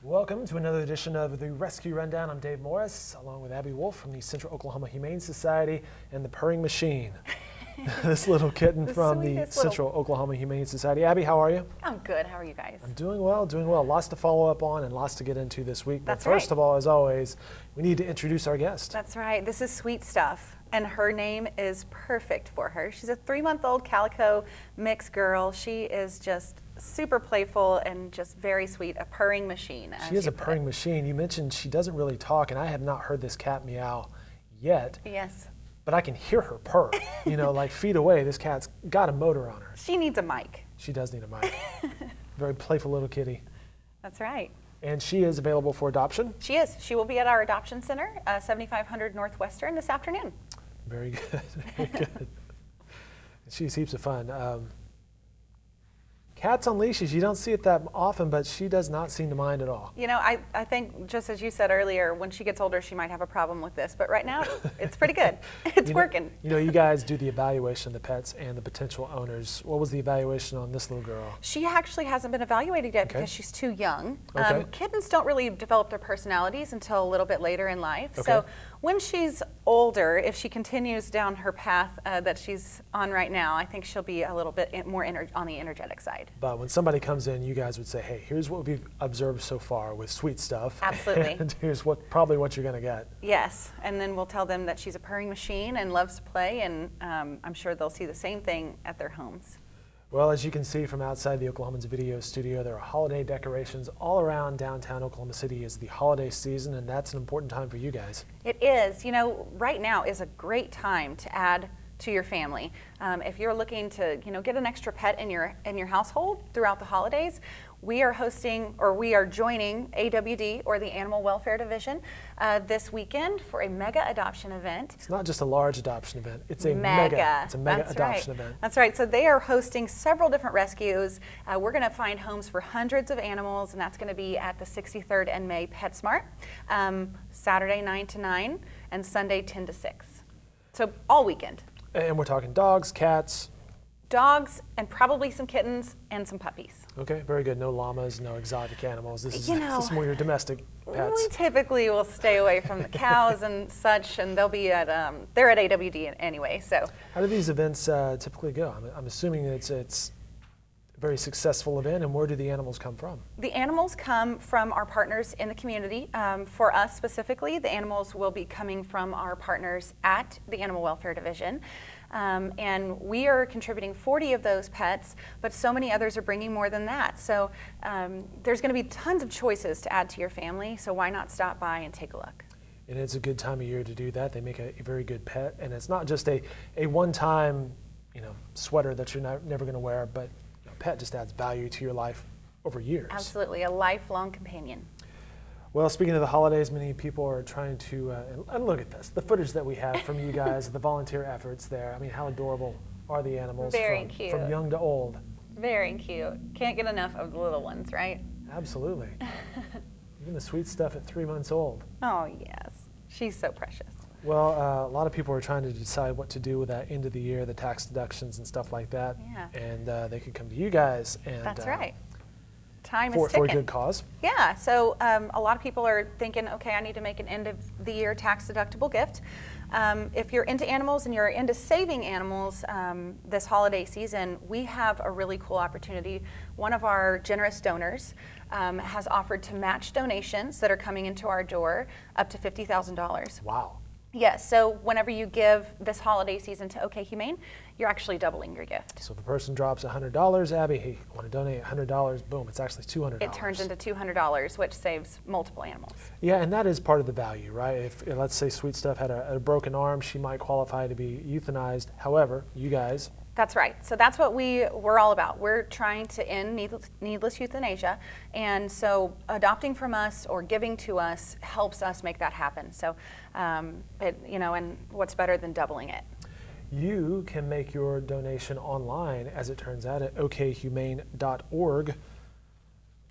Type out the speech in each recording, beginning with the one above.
Welcome to another edition of the Rescue Rundown. I'm Dave Morris, along with Abby Wolfe from the Central Oklahoma Humane Society and the Purring Machine. This little kitten from the Central Oklahoma Humane Society. Abby, how are you? I'm good. How are you guys? I'm doing well, doing well. Lots to follow up on and lots to get into this week. But That's first right. of all, as always, we need to introduce our guest. That's right. This is Sweet Stuff, and her name is perfect for her. She's a 3-month-old calico mix girl. She is just super playful and just very sweet, a purring machine. She is a purring machine. You mentioned she doesn't really talk, and I have not heard this cat meow yet. Yes. But I can hear her purr, like feet away. This cat's got a motor on her. She needs a mic. She does need a mic. Very playful little kitty. That's right. And she is available for adoption? She is. She will be at our adoption center, 7500 Northwestern this afternoon. Very good, very good. She's heaps of fun. Cats on leashes, you don't see it that often, but she does not seem to mind at all. You know, I think, just as you said earlier, when she gets older, she might have a problem with this. But right now, it's pretty good. It's working. You guys do the evaluation of the pets and the potential owners. What was the evaluation on this little girl? She actually hasn't been evaluated yet because she's too young. Okay. Kittens don't really develop their personalities until a little bit later in life. Okay. So when she's older, if she continues down her path that she's on right now, I think she'll be a little bit more on the energetic side. But when somebody comes in, you guys would say, hey, here's what we've observed so far with Sweet Stuff. Absolutely. And here's probably what you're going to get. Yes, and then we'll tell them that she's a purring machine and loves to play, and I'm sure they'll see the same thing at their homes. Well, as you can see from outside the Oklahomans video studio, there are holiday decorations all around downtown Oklahoma City. It's the holiday season, and that's an important time for you guys. It is. Right now is a great time to add to your family. If you're looking to, get an extra pet in your household throughout the holidays, we are joining AWD, or the Animal Welfare Division, this weekend for a mega adoption event. It's not just a large adoption event, it's a mega adoption event. That's right. So they are hosting several different rescues. We're going to find homes for hundreds of animals, and that's going to be at the 63rd and May PetSmart, Saturday 9 to 9 and Sunday 10 to 6. So all weekend. And we're talking dogs, cats. Dogs, and probably some kittens and some puppies. Okay, very good. No llamas, no exotic animals. This is more your domestic pets. We typically will stay away from the cows and such, and they'll be they're at AWD anyway. So how do these events typically go? I'm assuming it's a very successful event, and where do the animals come from? The animals come from our partners in the community. For us specifically, the animals will be coming from our partners at the Animal Welfare Division. And we are contributing 40 of those pets, but so many others are bringing more than that. So there's going to be tons of choices to add to your family, so why not stop by and take a look? And it's a good time of year to do that. They make a very good pet, and it's not just a one-time sweater that you're never going to wear, but pet just adds value to your life over years. Absolutely, a lifelong companion. Well, speaking of the holidays, many people are trying to, and look at this, the footage that we have from you guys, the volunteer efforts there. I mean, how adorable are the animals? Very cute. From young to old. Very cute. Can't get enough of the little ones, right? Absolutely. Even the Sweet Stuff at 3 months old. Oh, yes. She's so precious. Well, a lot of people are trying to decide what to do with that end of the year, the tax deductions and stuff like that. Yeah. And they could come to you guys. And that's right. Time is for a ticking. good cause. Yeah, so a lot of people are thinking, okay, I need to make an end of the year tax deductible gift. If you're into animals and you're into saving animals this holiday season, we have a really cool opportunity. One of our generous donors has offered to match donations that are coming into our door up to $50,000. Wow. Yes, so whenever you give this holiday season to OK Humane, you're actually doubling your gift. So if a person drops $100, Abby, hey, I want to donate $100, boom, it's actually $200. It turns into $200, which saves multiple animals. Yeah, and that is part of the value, right? If let's say Sweet Stuff had a broken arm, she might qualify to be euthanized. However, you guys. That's right. So that's what we're all about. We're trying to end needless euthanasia, and so adopting from us or giving to us helps us make that happen. So, and what's better than doubling it? You can make your donation online, as it turns out, at okhumane.org.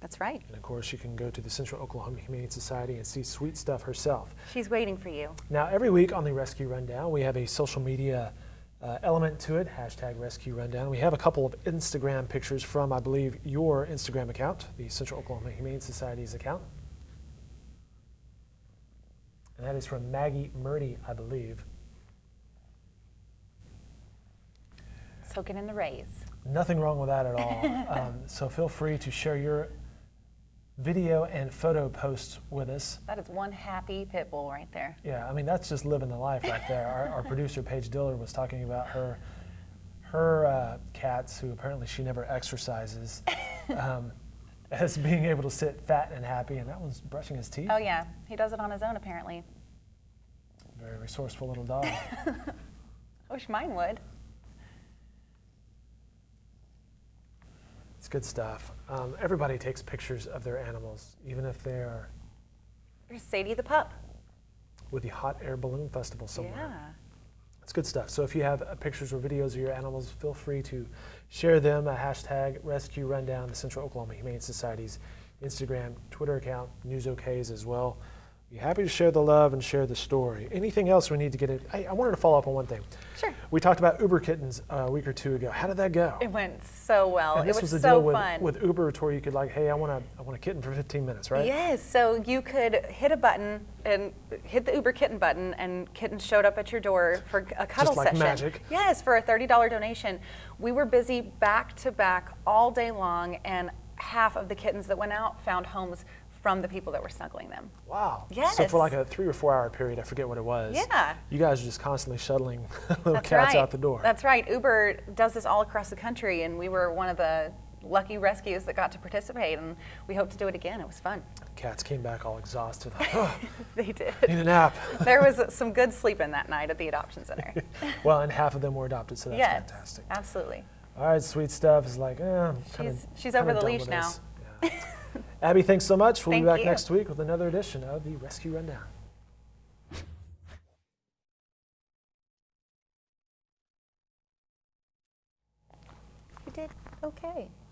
That's right. And of course, you can go to the Central Oklahoma Humane Society and see Sweet Stuff herself. She's waiting for you. Now, every week on the Rescue Rundown, we have a social media element to it, #Rescue Rundown. We have a couple of Instagram pictures from, I believe, your Instagram account, the Central Oklahoma Humane Society's account. And that is from Maggie Murdy, I believe. Soaking in the rays. Nothing wrong with that at all. So feel free to share your video and photo posts with us. That is one happy pit bull right there. Yeah, I mean, that's just living the life right there. Our producer, Paige Dillard, was talking about her cats, who apparently she never exercises, as being able to sit fat and happy, and that one's brushing his teeth. Oh yeah, he does it on his own apparently. Very resourceful little dog. I wish mine would. It's good stuff. Everybody takes pictures of their animals, even if they are Here's Sadie the pup. with the Hot Air Balloon Festival somewhere. Yeah. It's good stuff. So if you have pictures or videos of your animals, feel free to share them at hashtag Rescue Rundown, the Central Oklahoma Humane Society's Instagram, Twitter account, News OKs as well. Be happy to share the love and share the story. Anything else we need to get in? I wanted to follow up on one thing. Sure. We talked about Uber kittens a week or two ago. How did that go? It went so well. And this it was the so deal fun. with Uber, to where you could like, hey, I want a kitten for 15 minutes, right? Yes, so you could hit a button and hit the Uber kitten button, and kittens showed up at your door for a cuddle Just like session. magic. Yes, for a $30 donation. We were busy back to back all day long, and half of the kittens that went out found homes from the people that were snuggling them. Wow. Yes. So for like a 3 or 4 hour period, I forget what it was. Yeah. You guys are just constantly shuttling little That's cats right. out the door. That's right. Uber does this all across the country, and we were one of the lucky rescues that got to participate, and we hope to do it again. It was fun. Cats came back all exhausted. Like, oh, They did. need a nap. There was some good sleeping that night at the adoption center. Well, and half of them were adopted, so that's Yes, fantastic. absolutely. All right, sweet stuff. Is like, She's over the done leash with now. this. Yeah. Abby, thanks so much. We'll Thank be back you. next week with another edition of the Rescue Rundown. You did okay.